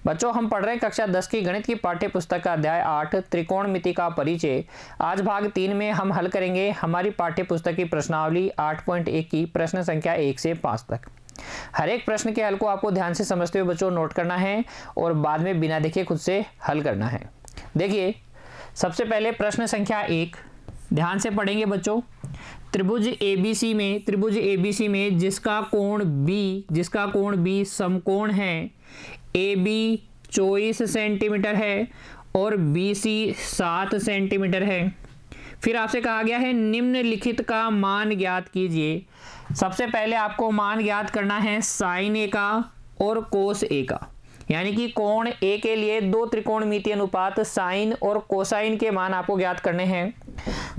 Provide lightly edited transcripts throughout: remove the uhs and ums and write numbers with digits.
बच्चों हम पढ़ रहे हैं कक्षा 10 की गणित की पाठ्य पुस्तक का अध्याय 8 त्रिकोणमिति का परिचय। आज भाग 3 में हम हल करेंगे हमारी पाठ्य पुस्तक की प्रश्नावली 8.1 की प्रश्न संख्या 1 से 5 तक। हर एक प्रश्न के हल को आपको ध्यान से समझते हुए बच्चों नोट करना है और बाद में बिना देखे खुद से हल करना है। देखिए सबसे पहले प्रश्न संख्या 1 ध्यान से पढ़ेंगे बच्चों। त्रिभुज ABC में जिसका कोण B समकोण है, AB 24 सेंटीमीटर है और BC 7 सेंटीमीटर है। फिर आपसे कहा गया है निम्नलिखित का मान ज्ञात कीजिए। सबसे पहले आपको मान ज्ञात करना है साइन A का और कोस A का, यानी कि कोण A के लिए दो त्रिकोणमितीय अनुपात साइन और कोसाइन के मान आपको ज्ञात करने हैं।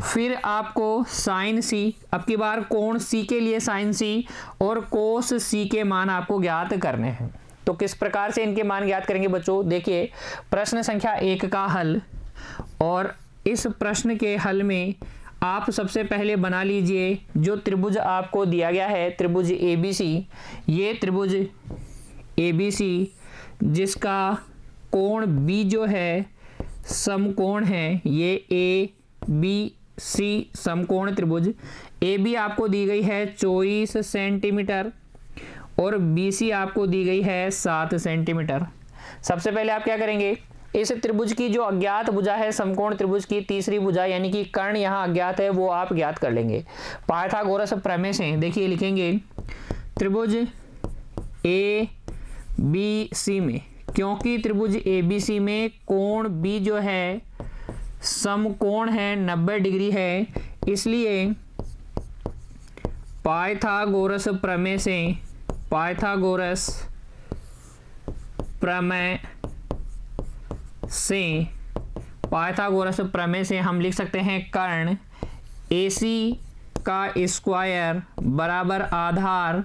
फिर आपको साइन C, अब की बार कोण C के लिए साइन C और कोस C के मान आपको ज्ञात करने हैं। तो किस प्रकार से इनके मान ज्ञात करेंगे बच्चों, देखिए प्रश्न संख्या 1 का हल। और इस प्रश्न के हल में आप सबसे पहले बना लीजिए जो त्रिभुज आपको दिया गया है, त्रिभुज ABC। ये त्रिभुज ABC जिसका कोण B जो है समकोण है, ये ABC समकोण त्रिभुज। AB आपको दी गई है 24 सेंटीमीटर और BC आपको दी गई है 7 सेंटीमीटर। सबसे पहले आप क्या करेंगे, इस त्रिभुज की जो अज्ञात भुजा है समकोण त्रिभुज की तीसरी भुजा यानी कि कर्ण यहाँ अज्ञात है वो आप ज्ञात कर लेंगे पाइथागोरस प्रमेय से। देखिए लिखेंगे त्रिभुज ABC में, क्योंकि त्रिभुज ABC में कोण B जो है समकोण है 90 डिग्री है, इसलिए पाइथागोरस प्रमेय से हम लिख सकते हैं कर्ण AC का स्क्वायर बराबर आधार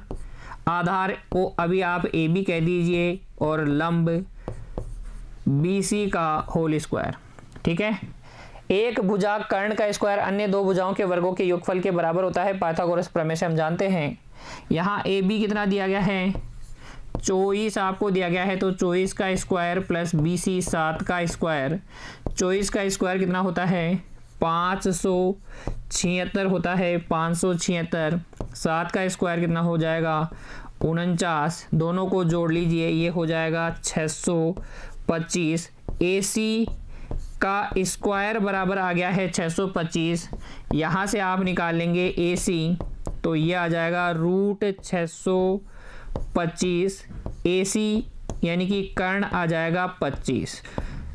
को अभी आप AB कह दीजिए और लंब BC का होल स्क्वायर। ठीक है, एक भुजा कर्ण का स्क्वायर अन्य दो भुजाओं के वर्गों के योगफल के बराबर होता है पाइथागोरस प्रमेय से हम जानते हैं। यहाँ AB कितना दिया गया है 24 आपको दिया गया है, तो 24 का स्क्वायर प्लस BC 7 का स्क्वायर। 24 का स्क्वायर कितना होता है 576 होता है 576। 7 का स्क्वायर कितना हो जाएगा 49, दोनों को जोड़ लीजिए ये हो जाएगा 625। AC का स्क्वायर बराबर आ गया है 625, यहाँ से आप निकाल लेंगे AC तो ये आ जाएगा √625। AC यानी कि कर्ण आ जाएगा 25।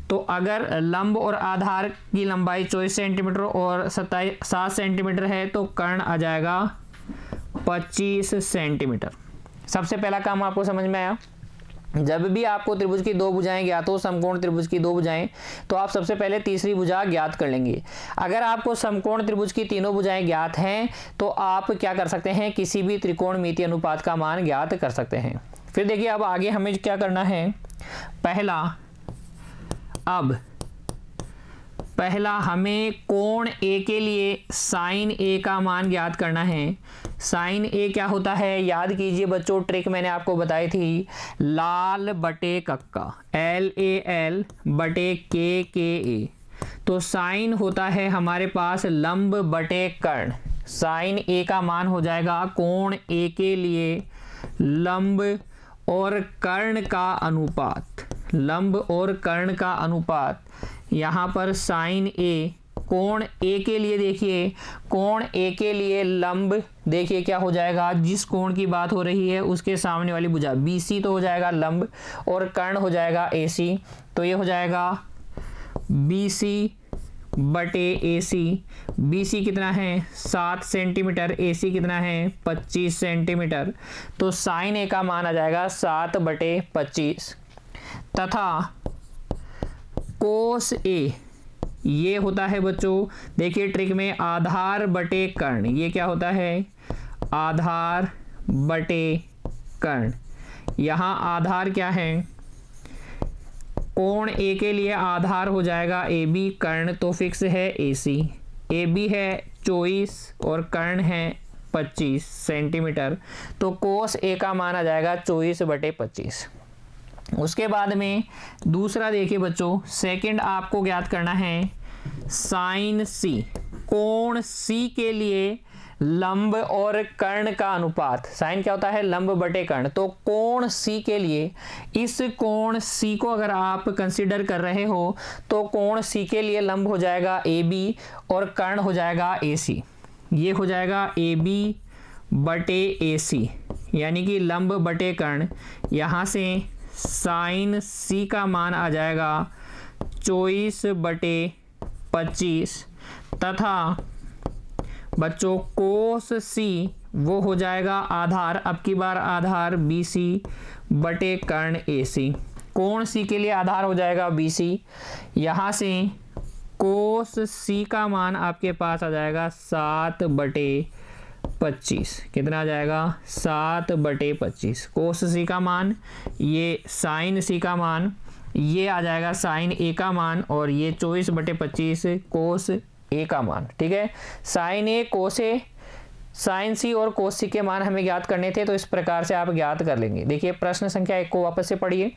तो अगर लंब और आधार की लंबाई 24 सेंटीमीटर और 7 सेंटीमीटर है तो कर्ण आ जाएगा 25 सेंटीमीटर। सबसे पहला काम आपको समझ में आया। जब भी आपको त्रिभुज की दो भुजाएं ज्ञात हो, समकोण त्रिभुज की दो भुजाएं, तो आप सबसे पहले तीसरी भुजा ज्ञात कर लेंगे। अगर आपको समकोण त्रिभुज की तीनों भुजाएं ज्ञात हैं तो आप क्या कर सकते हैं, किसी भी त्रिकोणमितीय अनुपात का मान ज्ञात कर सकते हैं। फिर देखिए अब आगे हमें क्या करना है, पहला हमें कोण A के लिए साइन A का मान ज्ञात करना है। साइन A क्या होता है, याद कीजिए बच्चों ट्रिक मैंने आपको बताई थी, लाल बटे कक्का LAL बटे KA। तो साइन होता है हमारे पास लंब बटे कर्ण। साइन A का मान हो जाएगा कोण A के लिए लंब और कर्ण का अनुपात, यहाँ पर साइन A कोण A के लिए, देखिए कोण A के लिए लंब, देखिए क्या हो जाएगा, जिस कोण की बात हो रही है उसके सामने वाली भुजा BC तो हो जाएगा लंब और कर्ण हो जाएगा AC। तो ये हो जाएगा BC बटे AC। BC कितना है 7 सेंटीमीटर, AC कितना है 25 सेंटीमीटर। तो साइन A का मान आ जाएगा 7 बटे 25 तथा कोस A ये होता है बच्चों, देखिए ट्रिक में आधार बटे कर्ण, ये क्या होता है आधार बटे कर्ण। यहाँ आधार क्या है, कोण A के लिए आधार हो जाएगा AB, कर्ण तो फिक्स है AC। AB है 24 और कर्ण है 25 सेंटीमीटर, तो कोस A का मान आ जाएगा 24 बटे 25। उसके बाद में दूसरा देखिए बच्चों, सेकंड आपको ज्ञात करना है साइन सी, कोण सी के लिए लंब और कर्ण का अनुपात। साइन क्या होता है? लंब बटे कर्ण। तो कोण सी के लिए, इस कोण सी को अगर आप कंसीडर कर रहे हो तो कोण सी के लिए लंब हो जाएगा ए बी और कर्ण हो जाएगा ए सी। ये हो जाएगा ए बी बटे ए सी, यानी कि लंब बटे कर्ण। यहाँ से साइन सी का मान आ जाएगा 24/25 तथा बच्चों कोस सी वो हो जाएगा आधार, अब की बार आधार BC बटे कर्ण AC। कोण सी के लिए आधार हो जाएगा BC। यहाँ से कोस सी का मान आपके पास आ जाएगा 7/25। कितना आ जाएगा? 7/25। कोस सी का मान, ये साइन सी का मान, ये आ जाएगा साइन ए का मान, और ये 24/25 कोस ए का मान। ठीक है, साइन ए, कोस ए, साइन सी और कोस सी के मान हमें ज्ञात करने थे, तो इस प्रकार से आप ज्ञात कर लेंगे। देखिए प्रश्न संख्या 1 को वापस से पढ़िए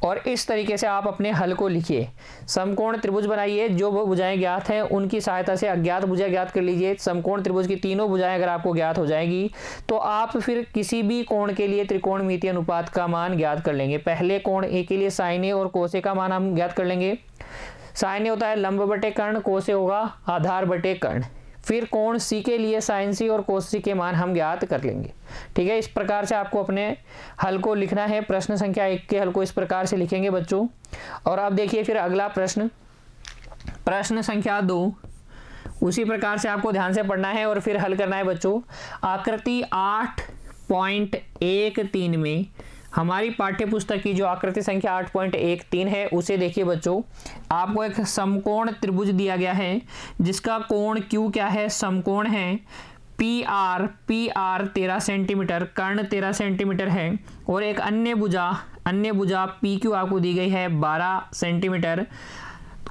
और इस तरीके से आप अपने हल को लिखिए। समकोण त्रिभुज बनाइए, जो भुजाएं ज्ञात हैं उनकी सहायता से अज्ञात भुजा ज्ञात कर लीजिए। समकोण त्रिभुज की तीनों भुजाएं अगर आपको ज्ञात हो जाएगी तो आप फिर किसी भी कोण के लिए त्रिकोणमितीय अनुपात का मान ज्ञात कर लेंगे। पहले कोण ए के लिए साइन ए और कोस ए का मान हम ज्ञात कर लेंगे। साइन ए होता है लंब बटे कर्ण, कोस ए होगा आधार बटे कर्ण। फिर कोण सी के लिए साइन सी और कोस सी के मान हम ज्ञात कर लेंगे। ठीक है, इस प्रकार से आपको अपने हल को लिखना है। प्रश्न संख्या 1 के हल को इस प्रकार से लिखेंगे बच्चों। और अब देखिए फिर अगला प्रश्न, प्रश्न संख्या 2, उसी प्रकार से आपको ध्यान से पढ़ना है और फिर हल करना है बच्चों। आकृति 8.13 में हमारी पाठ्य पुस्तक की जो आकृति संख्या 8.13 है उसे देखिए बच्चों। आपको एक समकोण त्रिभुज दिया गया है जिसका कोण Q क्या है? समकोण है। PR 13 सेंटीमीटर, कर्ण 13 सेंटीमीटर है, और एक अन्य भुजा PQ आपको दी गई है 12 सेंटीमीटर,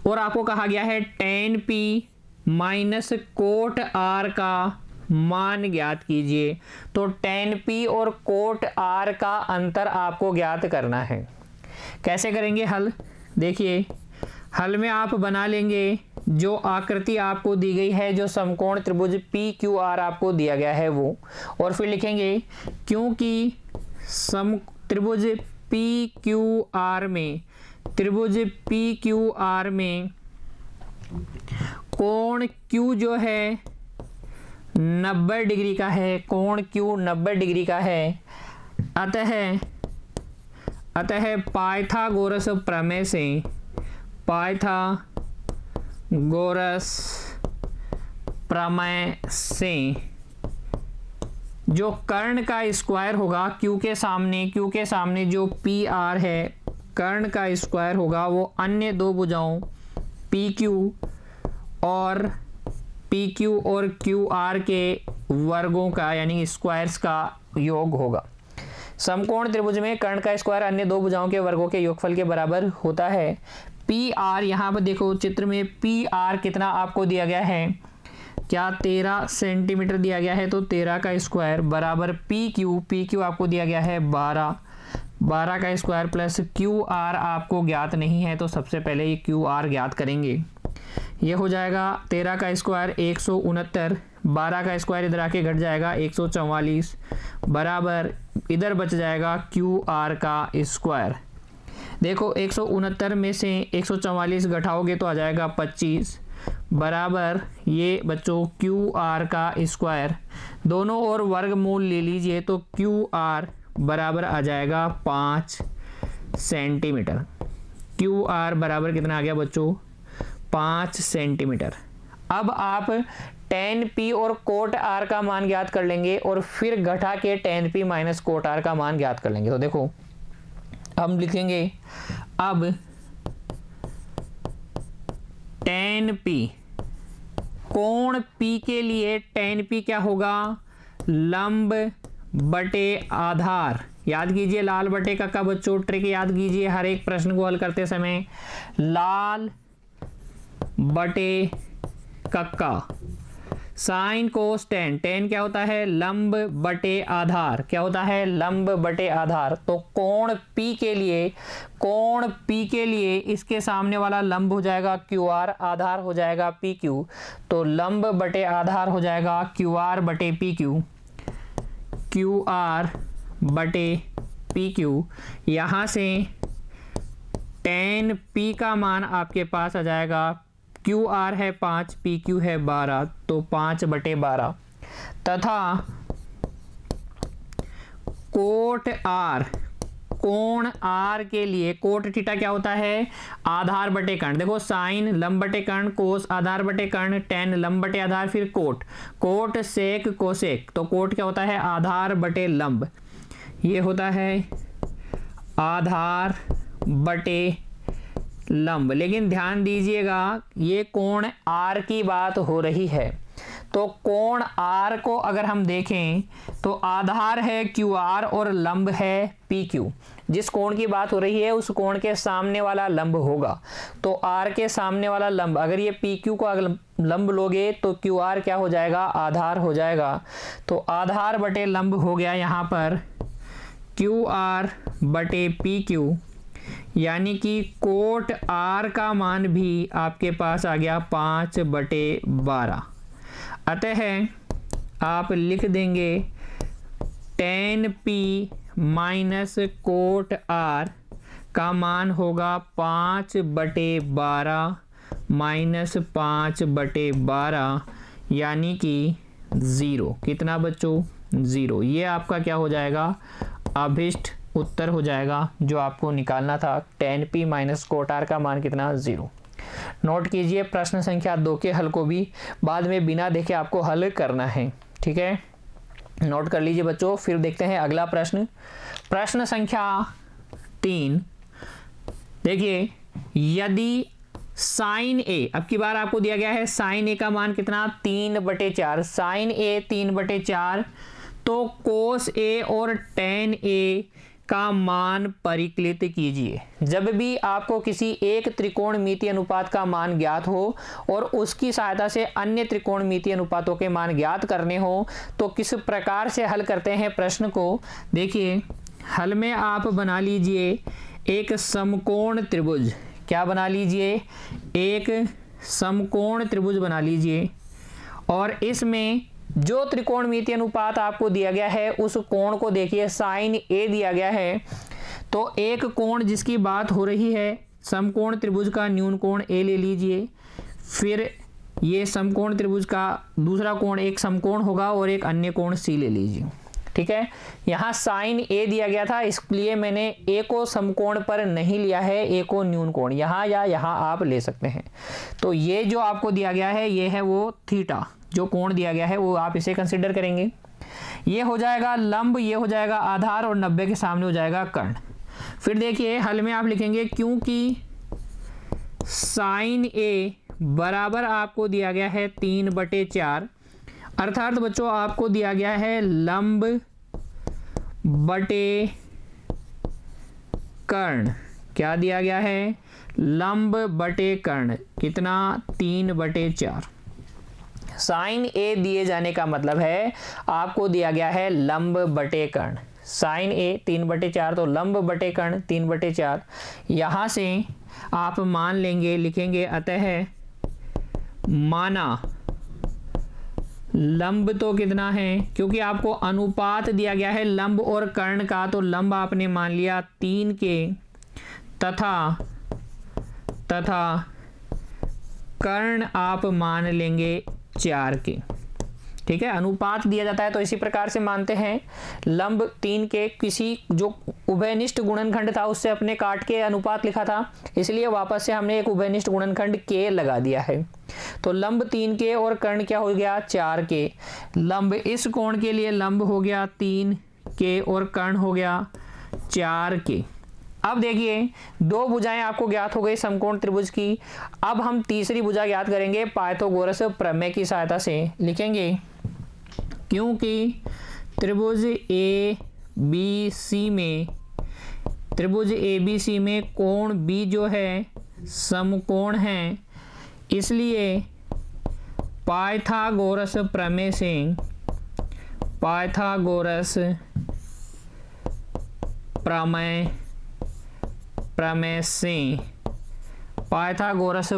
और आपको कहा गया है tan P minus cot R का मान ज्ञात कीजिए। तो tan P और कोट R का अंतर आपको ज्ञात करना है। कैसे करेंगे हल? देखिए हल में आप बना लेंगे जो आकृति आपको दी गई है, जो समकोण त्रिभुज PQR आपको दिया गया है वो, और फिर लिखेंगे क्योंकि त्रिभुज PQR में कोण Q जो है 90 डिग्री का है, कोण Q 90 डिग्री का है। अतः पाइथागोरस प्रमेय से जो कर्ण का स्क्वायर होगा Q के सामने जो PR है, कर्ण का स्क्वायर होगा वो अन्य दो भुजाओं PQ और QR के वर्गों का यानी स्क्वायर्स का योग होगा। समकोण त्रिभुज में कर्ण का स्क्वायर अन्य दो भुजाओं के वर्गों के योगफल के बराबर होता है। PR यहाँ पर देखो चित्र में PR कितना आपको दिया गया है? क्या 13 सेंटीमीटर दिया गया है, तो 13 का स्क्वायर बराबर PQ आपको दिया गया है 12 का स्क्वायर प्लस QR आपको ज्ञात नहीं है, तो सबसे पहले ये QR ज्ञात करेंगे। ये हो जाएगा 13 का स्क्वायर 169, 12 का स्क्वायर इधर आके घट जाएगा 144 बराबर इधर बच जाएगा QR का स्क्वायर। देखो 169 में से 144 घटाओगे तो आ जाएगा 25 बराबर ये बच्चों QR का स्क्वायर। दोनों ओर वर्गमूल ले लीजिए तो QR बराबर आ जाएगा 5 सेंटीमीटर। QR बराबर कितना आ गया बच्चों? 5 सेंटीमीटर। अब आप tan P और कोट R का मान ज्ञात कर लेंगे और फिर घटा के tan P minus cot R का मान ज्ञात कर लेंगे। तो देखो हम लिखेंगे अब tan P, कोण P के लिए tan P क्या होगा? लंब बटे आधार। याद कीजिए लाल बटे कक्का बच्चों, ट्रिक याद कीजिए हर एक प्रश्न को हल करते समय। लाल बटे कक्का साइन कोस टेन, टेन क्या होता है लंब बटे आधार, क्या होता है लंब बटे आधार। तो कोण P के लिए, कोण P के लिए इसके सामने वाला लंब हो जाएगा QR, आधार हो जाएगा PQ। तो लंब बटे आधार हो जाएगा QR बटे PQ, QR बटे PQ। यहाँ से tan P का मान आपके पास आ जाएगा, QR है 5, PQ है 12, तो 5/12 तथा कोट R, कोण R के लिए कोट थीटा क्या होता है आधार बटे कर्ण। देखो साइन लंब बटे कर्ण, कोस आधार बटे कर्ण, टेन लंब बटे आधार, फिर कोट, कोट सेक कोसेक। तो कोट क्या होता है आधार बटे लंब, ये होता है आधार बटे लंब। लेकिन ध्यान दीजिएगा ये कोण R की बात हो रही है, तो कोण R को अगर हम देखें तो आधार है QR और लंब है PQ। जिस कोण की बात हो रही है उस कोण के सामने वाला लंब होगा, तो R के सामने वाला लंब, अगर ये PQ को अगर लंब लोगे तो QR क्या हो जाएगा आधार हो जाएगा। तो आधार बटे लंब हो गया यहाँ पर QR बटे PQ, यानी कि कोट R का मान भी आपके पास आ गया 5/12। अतः आप लिख देंगे tan P minus cot R का मान होगा 5/12 माइनस 5/12, यानी कि 0। कितना बच्चों 0। ये आपका क्या हो जाएगा अभिष्ट उत्तर हो जाएगा जो आपको निकालना था। tan P minus cot R का मान कितना 0। नोट कीजिए प्रश्न संख्या 2 के हल को भी बाद में बिना देखे आपको हल करना है, ठीक है, नोट कर लीजिए बच्चों। फिर देखते हैं अगला प्रश्न, प्रश्न संख्या 3। देखिए यदि साइन A, अब की बार आपको दिया गया है साइन A का मान कितना 3/4, साइन A 3/4, तो कोस A और tan A का मान परिकलित कीजिए। जब भी आपको किसी एक त्रिकोणमितीय अनुपात का मान ज्ञात हो और उसकी सहायता से अन्य त्रिकोणमितीय अनुपातों के मान ज्ञात करने हो तो किस प्रकार से हल करते हैं प्रश्न को। देखिए हल में आप बना लीजिए एक समकोण त्रिभुज, क्या बना लीजिए एक समकोण त्रिभुज बना लीजिए, और इसमें जो त्रिकोणमितीय अनुपात आपको दिया गया है उस कोण को देखिए साइन A दिया गया है, तो एक कोण जिसकी बात हो रही है समकोण त्रिभुज का न्यून कोण A ले लीजिए, फिर ये समकोण त्रिभुज का दूसरा कोण एक समकोण होगा और एक अन्य कोण C ले लीजिए, ठीक है। यहाँ साइन A दिया गया था इसलिए मैंने A को समकोण पर नहीं लिया है, A को न्यून कोण, यहाँ या यहाँ आप ले सकते हैं। तो ये जो आपको दिया गया है ये है वो थीटा, जो कोण दिया गया है वो आप इसे कंसीडर करेंगे। ये हो जाएगा लंब, ये हो जाएगा आधार और 90 के सामने हो जाएगा कर्ण। फिर देखिए हल में आप लिखेंगे क्योंकि साइन A बराबर आपको दिया गया है 3/4, अर्थात बच्चों आपको दिया गया है लंब बटे कर्ण, क्या दिया गया है लंब बटे कर्ण, कितना 3/4। साइन A दिए जाने का मतलब है आपको दिया गया है लंब बटे कर्ण, साइन A 3/4 तो लंब बटे कर्ण 3/4। यहाँ से आप मान लेंगे, लिखेंगे अतः माना लंब तो कितना है, क्योंकि आपको अनुपात दिया गया है लंब और कर्ण का, तो लंब आपने मान लिया 3 के तथा कर्ण आप मान लेंगे 4 के, ठीक है। अनुपात दिया जाता है तो इसी प्रकार से मानते हैं। लंब 3 के किसी जो उभयनिष्ठ गुणनखंड था उससे अपने काट के अनुपात लिखा था, इसलिए वापस से हमने एक उभयनिष्ठ गुणनखंड के लगा दिया है। तो लंब 3 के और कर्ण क्या हो गया 4 के। लंब इस कोण के लिए लंब हो गया 3 के और कर्ण हो गया 4 के। अब देखिए दो भुजाएं आपको ज्ञात हो गई समकोण त्रिभुज की, अब हम तीसरी भुजा ज्ञात करेंगे पाइथागोरस प्रमेय की सहायता से। लिखेंगे क्योंकि त्रिभुज ABC में कोण B जो है समकोण है, इसलिए पाइथागोरस प्रमेय से पाइथागोरस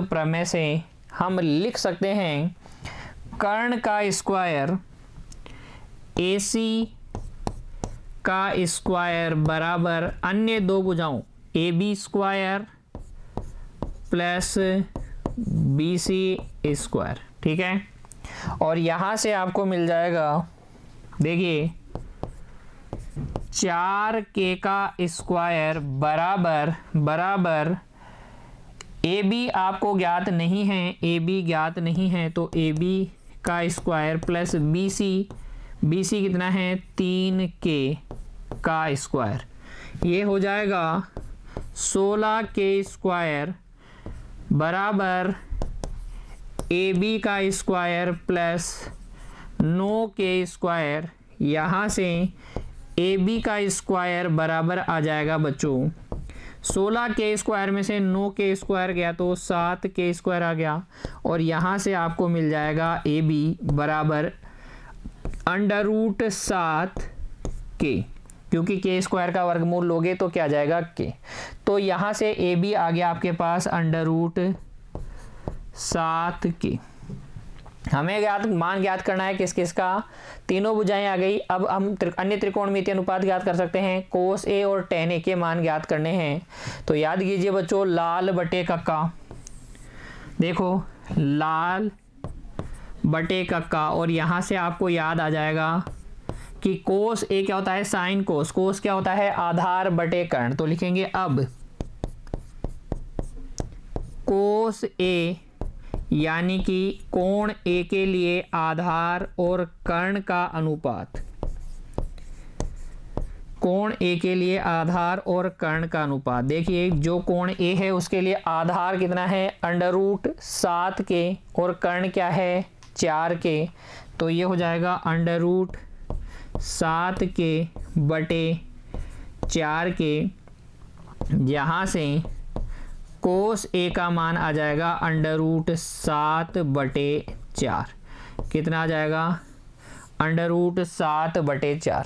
प्रमेय से हम लिख सकते हैं कर्ण का स्क्वायर AC का स्क्वायर बराबर अन्य दो भुजाओं AB square plus BC square. ठीक है, और यहाँ से आपको मिल जाएगा, देखिए 4K का स्क्वायर बराबर AB आपको ज्ञात नहीं है, AB ज्ञात नहीं है, तो AB का स्क्वायर प्लस BC कितना है 3K का स्क्वायर, ये हो जाएगा 16K स्क्वायर बराबर AB का स्क्वायर प्लस 9K स्क्वायर। यहाँ से AB का स्क्वायर बराबर आ जाएगा बच्चों 16K स्क्वायर में से 9K स्क्वायर गया तो 7K स्क्वायर आ गया, और यहाँ से आपको मिल जाएगा AB बराबर √7K, क्योंकि K स्क्वायर का वर्गमूल लोगे तो क्या आ जाएगा K। तो यहाँ से AB आ गया आपके पास √7K। हमें मान ज्ञात करना है किस किस का, तीनों भुजाएं आ गई। अब हम अन्य त्रिकोणमितीय अनुपात ज्ञात कर सकते हैं, कोस A और tan A के मान ज्ञात करने हैं। तो याद कीजिए बच्चों लाल बटे कक्का, देखो लाल बटे कक्का, और यहाँ से आपको याद आ जाएगा कि कोस A क्या होता है साइन कोस, कोस क्या होता है आधार बटे कर्ण। तो लिखेंगे अब कोस A यानी कि कोण A के लिए आधार और कर्ण का अनुपात, कोण A के लिए आधार और कर्ण का अनुपात। देखिए जो कोण A है उसके लिए आधार कितना है √7K और कर्ण क्या है 4K, तो ये हो जाएगा √7K बटे 4K। यहाँ से कोस A का मान आ जाएगा √7 बटे 4, कितना आ जाएगा √7 बटे 4।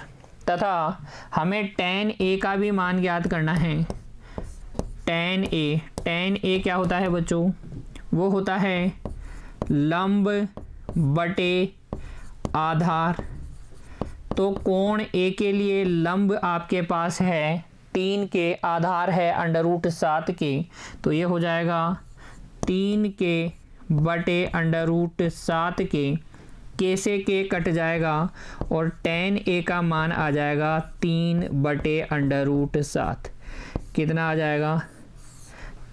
तथा हमें tan A का भी मान ज्ञात करना है। tan A क्या होता है बच्चों, वो होता है लंब बटे आधार। तो कोण A के लिए लंब आपके पास है 3K, आधार है √7K, तो ये हो जाएगा 3K बटे √7K, K से K कट जाएगा और tan A का मान आ जाएगा 3 बटे √7, कितना आ जाएगा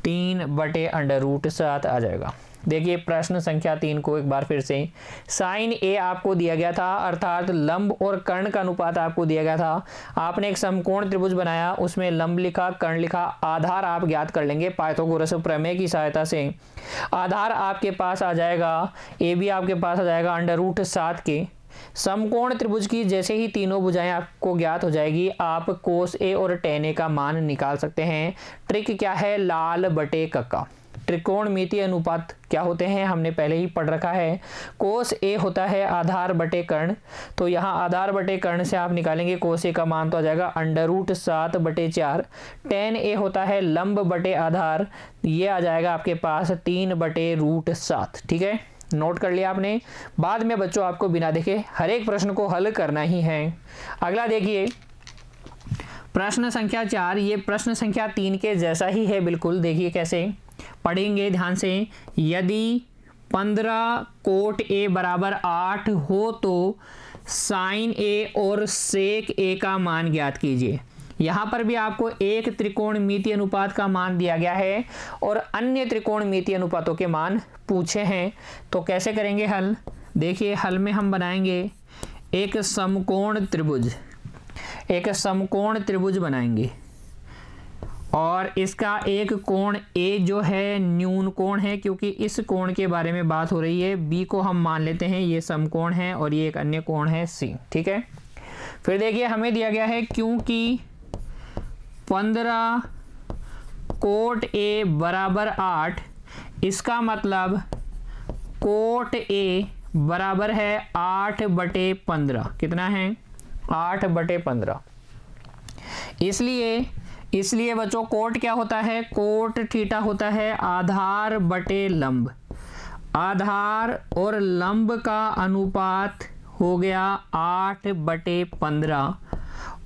3 बटे √7 आ जाएगा। देखिए प्रश्न संख्या 3 को एक बार फिर से, साइन A आपको दिया गया था, अर्थात लंब और कर्ण का अनुपात आपको दिया गया था। आपने एक समकोण त्रिभुज बनाया, उसमें लंब लिखा, कर्ण लिखा, आधार आप ज्ञात कर लेंगे पाइथागोरस प्रमेय की सहायता से। आधार आपके पास आ जाएगा AB आपके पास आ जाएगा √7K। समकोण त्रिभुज की जैसे ही तीनों भुजाएं आपको ज्ञात हो जाएगी, आप कोस A और tan A का मान निकाल सकते हैं। ट्रिक क्या है, लाल बटे कक्का। त्रिकोणमितीय अनुपात क्या होते हैं हमने पहले ही पढ़ रखा है। कोस A होता है आधार बटे कर्ण, तो यहाँ आधार बटे कर्ण से आप निकालेंगे कोस A का मान तो आ जाएगा √7 बटे 4। tan A होता है लंब बटे आधार, ये आ जाएगा आपके पास 3 बटे √7। ठीक है, नोट कर लिया आपने। बाद में बच्चों आपको बिना देखे हर एक प्रश्न को हल करना ही है। अगला देखिए प्रश्न संख्या 4, ये प्रश्न संख्या 3 के जैसा ही है बिल्कुल। देखिए कैसे पढ़ेंगे ध्यान से। यदि 15 कोट A बराबर 8 हो तो साइन A और सेक A का मान ज्ञात कीजिए। यहाँ पर भी आपको एक त्रिकोणमितीय अनुपात का मान दिया गया है और अन्य त्रिकोणमितीय अनुपातों के मान पूछे हैं। तो कैसे करेंगे हल, देखिए हल में हम बनाएंगे एक समकोण त्रिभुज बनाएंगे और इसका एक कोण A जो है न्यून कोण है, क्योंकि इस कोण के बारे में बात हो रही है। B को हम मान लेते हैं ये समकोण है और ये एक अन्य कोण है C। ठीक है, फिर देखिए हमें दिया गया है क्योंकि 15 कोट A बराबर 8, इसका मतलब कोट A बराबर है 8/15। कितना है? 8/15। इसलिए बच्चों कोट क्या होता है? कोट थीटा होता है आधार बटे लंब। आधार और लंब का अनुपात हो गया 8/15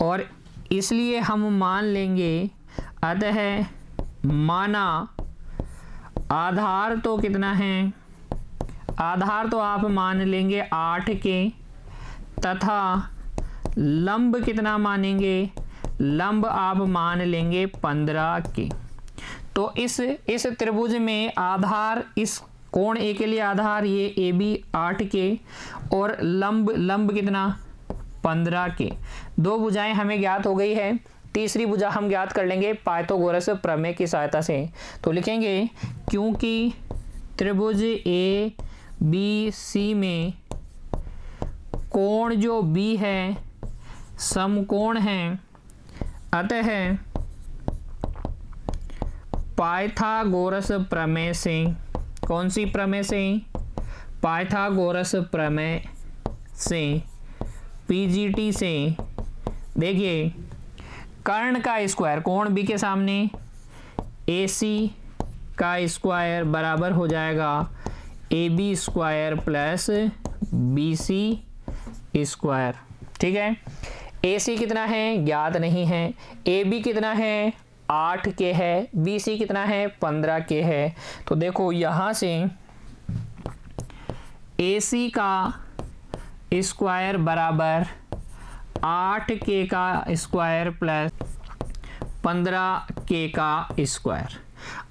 और इसलिए हम मान लेंगे, अतः माना आधार तो कितना है? आधार तो आप मान लेंगे 8 के, तथा लंब कितना मानेंगे? लंब आप मान लेंगे 15 के। तो इस त्रिभुज में आधार, इस कोण ए के लिए आधार ये ए बी 8 के और लंब कितना? 15 के। दो भुजाएं हमें ज्ञात हो गई है, तीसरी भुजा हम ज्ञात कर लेंगे पाइथागोरस प्रमेय की सहायता से। तो लिखेंगे क्योंकि त्रिभुज ए बी सी में कोण जो बी है समकोण है, अतः पाइथागोरस प्रमेय से, कौन सी प्रमेय से? पाइथागोरस प्रमेय से, पीजीटी से। देखिए कर्ण का स्क्वायर, कोण बी के सामने AC का स्क्वायर बराबर हो जाएगा AB square plus BC square. ठीक है, AC कितना है? ज्ञात नहीं है। AB कितना है? 8 के है। BC कितना है? 15 के है। तो देखो यहां से AC का स्क्वायर बराबर 8 के का स्क्वायर प्लस 15 के का स्क्वायर।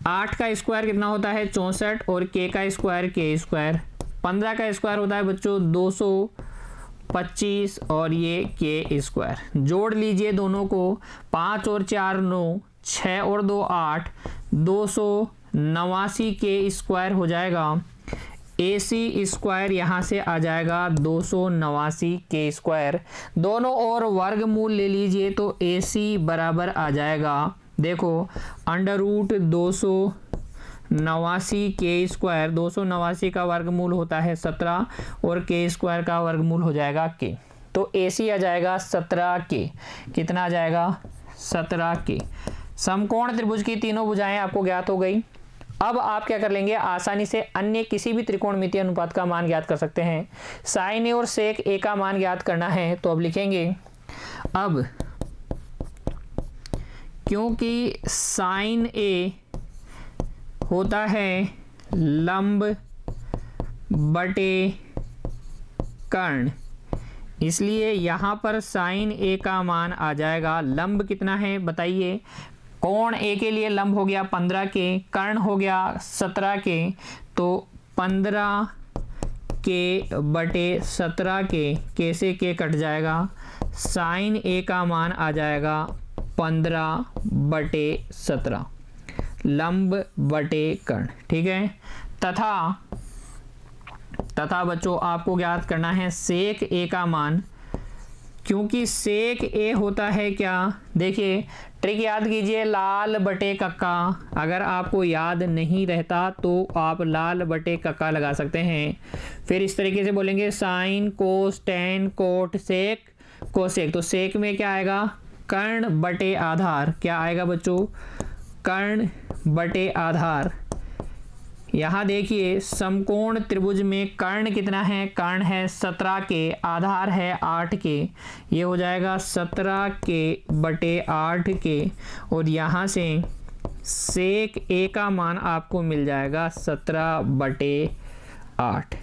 8 का स्क्वायर कितना होता है? 64 और के का स्क्वायर के स्क्वायर। 15 का स्क्वायर होता है बच्चों 225 और ये के स्क्वायर। जोड़ लीजिए दोनों को, 5 और 4 9, 6 और 2 8, 289 के स्क्वायर हो जाएगा। AC स्क्वायर यहाँ से आ जाएगा 289 के स्क्वायर। दोनों और वर्गमूल ले लीजिए तो AC बराबर आ जाएगा, देखो √289 के स्क्वायर। 289 का वर्गमूल होता है 17 और के स्क्वायर का वर्गमूल हो जाएगा के। तो AC आ जाएगा 17 के। कितना आ जाएगा? 17 के। समकोण त्रिभुज की तीनों भुजाएं आपको ज्ञात हो गई। अब आप क्या कर लेंगे? आसानी से अन्य किसी भी त्रिकोणमितीय अनुपात का मान ज्ञात कर सकते हैं। साइन ए और सेक ए का मान ज्ञात करना है तो अब लिखेंगे, अब क्योंकि साइन ए होता है लंब बटे कर्ण, इसलिए यहाँ पर साइन ए का मान आ जाएगा, लंब कितना है बताइए? कोण ए के लिए लंब हो गया 15 के, कर्ण हो गया 17 के, तो 15 के बटे 17 के से के कट जाएगा। साइन ए का मान आ जाएगा 15/17 लंब बटे कर्ण। ठीक है, तथा बच्चों आपको ज्ञात करना है सेक ए का मान। क्योंकि सेक ए होता है क्या? देखिए ट्रिक याद कीजिए, लाल बटे कक्का। अगर आपको याद नहीं रहता तो आप लाल बटे कक्का लगा सकते हैं। फिर इस तरीके से बोलेंगे sine cos tan cot sec cosec. तो सेक में क्या आएगा? कर्ण बटे आधार। क्या आएगा बच्चों? कर्ण बटे आधार। यहाँ देखिए समकोण त्रिभुज में कर्ण कितना है? कर्ण है 17 के, आधार है 8 के, ये हो जाएगा 17 के बटे 8 के। और यहाँ से सेक ए का मान आपको मिल जाएगा 17/8।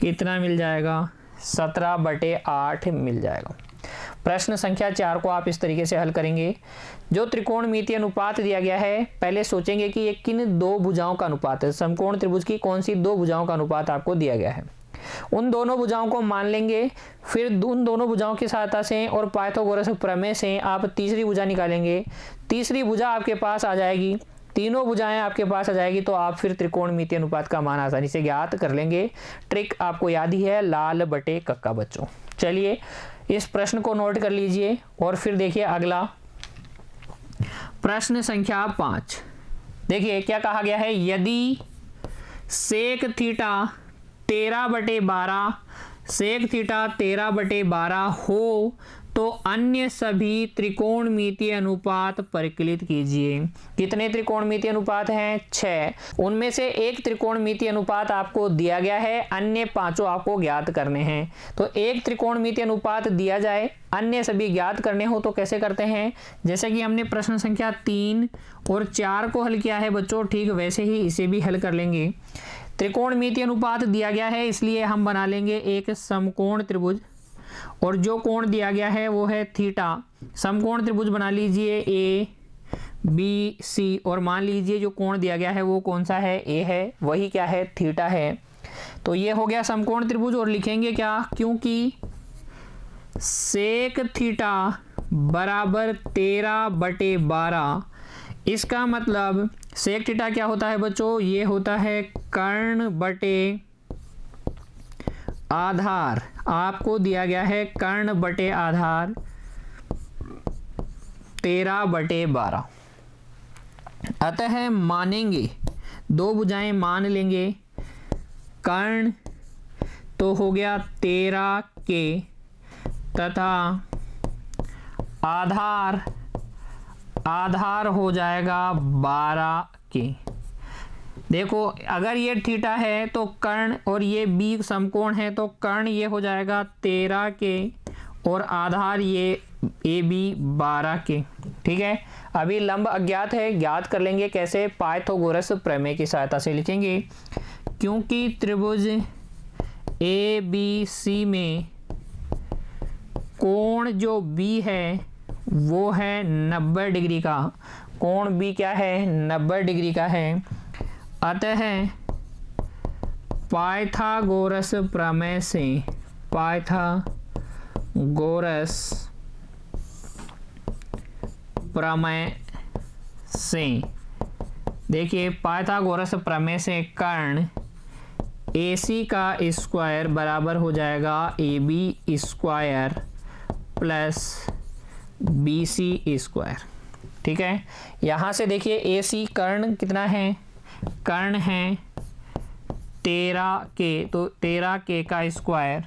कितना मिल जाएगा? 17/8 मिल जाएगा। प्रश्न संख्या 4 को आप इस तरीके से हल करेंगे। जो त्रिकोणमितीय अनुपात दिया गया है, पहले सोचेंगे कि ये किन दो भुजाओं का अनुपात है। समकोण त्रिभुज की कौन सी दो भुजाओं का अनुपात आपको दिया गया है, उन दोनों भुजाओं को मान लेंगे। फिर उन दोनों भुजाओं की सहायता से और पाइथागोरस प्रमेय से आप तीसरी भुजा निकालेंगे। तीसरी भुजा आपके पास आ जाएगी, तीनों भुजाएं आपके पास आ जाएगी, तो आप फिर त्रिकोणमितीय अनुपात का मान आसानी से ज्ञात कर लेंगे। ट्रिक आपको याद ही है, लाल बटे कक्का बच्चों। चलिए इस प्रश्न को नोट कर लीजिए और फिर देखिए अगला प्रश्न संख्या 5। देखिए क्या कहा गया है, यदि सेक थीटा 13/12 सेक थीटा 13/12 हो तो अन्य सभी त्रिकोणमितीय अनुपात परिकलित कीजिए। कितने त्रिकोणमितीय अनुपात हैं? 6। उनमें से एक त्रिकोणमितीय अनुपात आपको दिया गया है, अन्य पांचों आपको ज्ञात करने हैं। तो एक त्रिकोणमितीय अनुपात दिया जाए, अन्य सभी ज्ञात करने हो तो कैसे करते हैं? जैसे कि हमने प्रश्न संख्या 3 और 4 को हल किया है बच्चों, ठीक वैसे ही इसे भी हल कर लेंगे। त्रिकोणमितीय अनुपात दिया गया है, इसलिए हम बना लेंगे एक समकोण त्रिभुज, और जो कोण दिया गया है वो है थीटा। समकोण त्रिभुज बना लीजिए ए बी सी, और मान लीजिए जो कोण दिया गया है वो कौन सा है? ए है, वही क्या है? थीटा है। तो ये हो गया समकोण त्रिभुज। और लिखेंगे क्या? क्योंकि सेक थीटा बराबर 13/12, इसका मतलब सेक थीटा क्या होता है बच्चों? ये होता है कर्ण बटे आधार। आपको दिया गया है कर्ण बटे आधार 13/12। अतः मानेंगे, दो भुजाएं मान लेंगे, कर्ण तो हो गया 13 के तथा आधार आधार हो जाएगा 12 के। देखो अगर ये थीटा है तो कर्ण, और ये बी समकोण है तो कर्ण ये हो जाएगा 13 के और आधार ये ए बी 12 के। ठीक है, अभी लंब अज्ञात है, ज्ञात कर लेंगे कैसे? पाइथागोरस प्रमेय की सहायता से लिखेंगे। क्योंकि त्रिभुज ए बी सी में कोण जो बी है वो है 90 डिग्री का। कोण बी क्या है? 90 डिग्री का है। अतः पाइथागोरस प्रमेय से, पाइथागोरस प्रमेय से देखिए, पाइथागोरस प्रमेय से कर्ण AC का स्क्वायर बराबर हो जाएगा AB square plus BC square. ठीक है, यहाँ से देखिए AC कर्ण कितना है? कर्ण है 13 के, तो 13 के का स्क्वायर।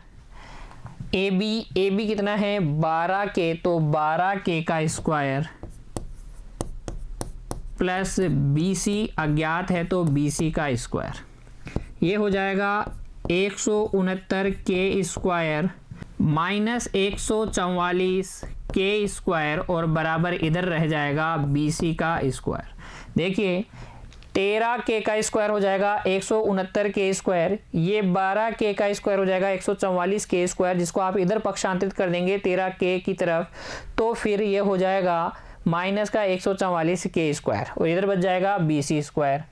AB कितना है? 12 के, तो 12 के का स्क्वायर प्लस BC अज्ञात है तो BC का स्क्वायर। ये हो जाएगा 169 के स्क्वायर माइनस 144 के स्क्वायर और बराबर इधर रह जाएगा BC का स्क्वायर। देखिए 13 के का स्क्वायर हो जाएगा 169 के स्क्वायर, ये 12 के का स्क्वायर हो जाएगा 144 के स्क्वायर, जिसको आप इधर पक्षांतरित कर देंगे 13 के की तरफ, तो फिर ये हो जाएगा माइनस का 144 के स्क्वायर और इधर बच जाएगा BC स्क्वायर।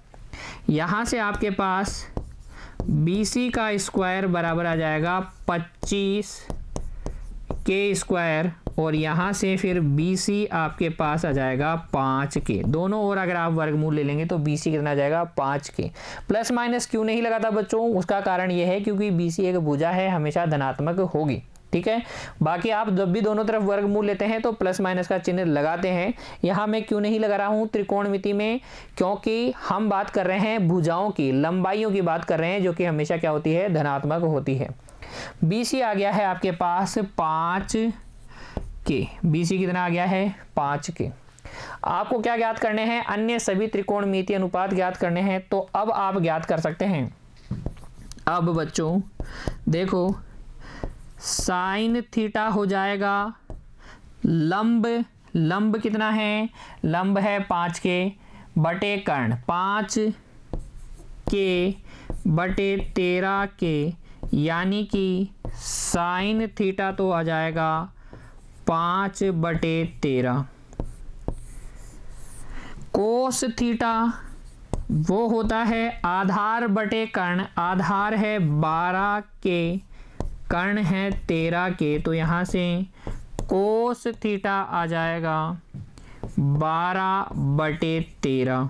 यहाँ से आपके पास BC का स्क्वायर बराबर आ जाएगा 25 के स्क्वायर और यहाँ से फिर BC आपके पास आ जाएगा 5 के। दोनों ओर अगर आप वर्गमूल ले लेंगे तो BC कितना आ जाएगा? 5 के। प्लस माइनस क्यों नहीं लगा था बच्चों? उसका कारण यह है क्योंकि BC एक भुजा है, हमेशा धनात्मक होगी। ठीक है, बाकी आप जब भी दोनों तरफ वर्गमूल लेते हैं तो प्लस माइनस का चिन्ह लगाते हैं। यहाँ मैं क्यों नहीं लगा रहा हूँ त्रिकोणमिति में? क्योंकि हम बात कर रहे हैं भुजाओं की, लंबाइयों की बात कर रहे हैं, जो कि हमेशा क्या होती है? धनात्मक होती है। BC आ गया है आपके पास 5 के। BC कितना आ गया है? 5 के। आपको क्या ज्ञात करने हैं? अन्य सभी त्रिकोणमितीय अनुपात ज्ञात करने हैं। तो अब आप ज्ञात कर सकते हैं। अब बच्चों देखो, साइन थीटा हो जाएगा लंब कितना है? लंब है 5 के बटे कर्ण 5 के बटे 13 के, यानी कि साइन थीटा तो आ जाएगा 5/13। कोस थीटा वो होता है आधार बटे कर्ण। आधार है 12 के, कर्ण है 13 के, तो यहाँ से कोस थीटा आ जाएगा 12/13।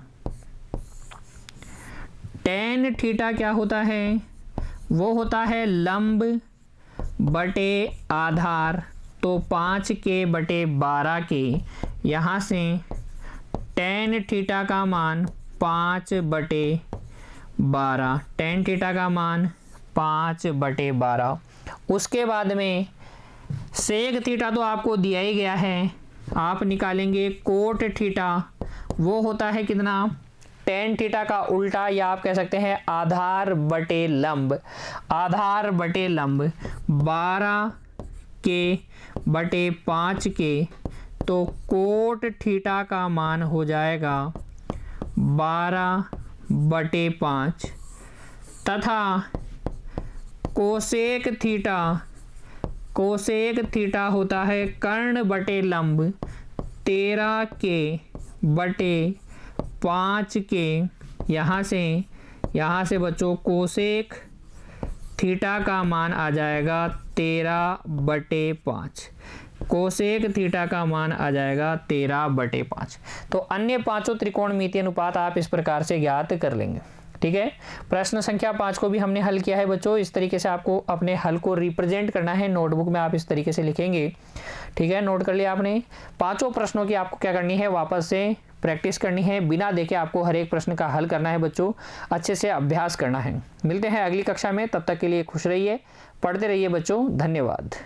टेन थीटा क्या होता है? वो होता है लंब बटे आधार, तो 5 के बटे 12 के, यहाँ से टेन थीटा का मान 5/12। टेन थीटा का मान 5/12। उसके बाद में सेक थीटा तो आपको दिया ही गया है, आप निकालेंगे कोट थीटा, वो होता है कितना, टेन थीटा का उल्टा, या आप कह सकते हैं आधार बटे लंब। आधार बटे लंब 12 के बटे 5 के, तो कोट थीटा का मान हो जाएगा 12/5 तथा कोसेक थीटा, कोसेक थीटा होता है कर्ण बटे लंब 13 के बटे 5 के। यहाँ से बच्चों कोसेक थीटा का मान आ जाएगा 13/5। कोसेक थीटा का मान आ जाएगा 13/5। तो अन्य पांचों त्रिकोणमितीय अनुपात आप इस प्रकार से ज्ञात कर लेंगे। ठीक है, प्रश्न संख्या 5 को भी हमने हल किया है बच्चों। इस तरीके से आपको अपने हल को रिप्रेजेंट करना है, नोटबुक में आप इस तरीके से लिखेंगे। ठीक है, नोट कर लिया आपने। पांचों प्रश्नों की आपको क्या करनी है, वापस से प्रैक्टिस करनी है, बिना देखे आपको हर एक प्रश्न का हल करना है बच्चों, अच्छे से अभ्यास करना है। मिलते हैं अगली कक्षा में, तब तक के लिए खुश रहिए, पढ़ते रहिए बच्चों, धन्यवाद।